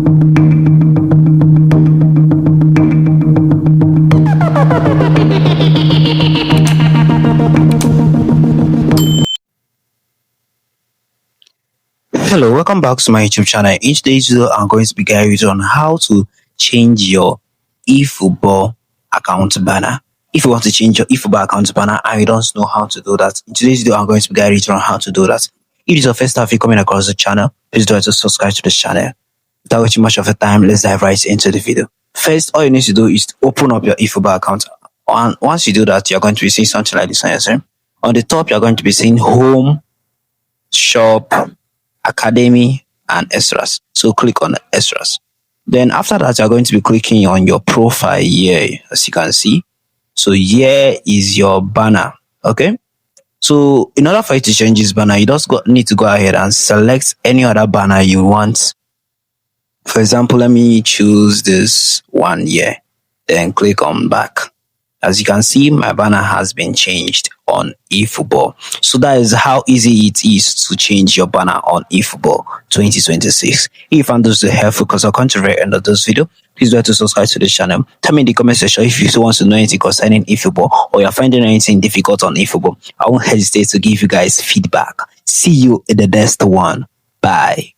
Hello, welcome back to my YouTube channel. In today's video, I'm going to be guiding you on how to change your eFootball account banner. If you want to change your eFootball account banner and you don't know how to do that, in today's video, I'm going to be guiding you on how to do that. If this is your first time coming across the channel, please don't forget to subscribe to this channel. Without wasting much of your time, let's dive right into the video. First, all you need to do is to open up your eFootball account. And once you do that, you're going to be seeing something like this on your screen. On the top, you're going to be seeing Home, Shop, Academy, and Extras. So click on Extras. Then after that, you're going to be clicking on your profile here, as you can see. So here is your banner. Okay. So in order for you to change this banner, you just need to go ahead and select any other banner you want. For example, let me choose this one here. Then click on back. As you can see, my banner has been changed on eFootball. So that is how easy it is to change your banner on eFootball 2026. If you found this helpful, because I'll come to the very end of this video, please do to subscribe to this channel. Tell me in the comment section if you still want to know anything concerning eFootball or you're finding anything difficult on eFootball. I won't hesitate to give you guys feedback. See you in the next one. Bye.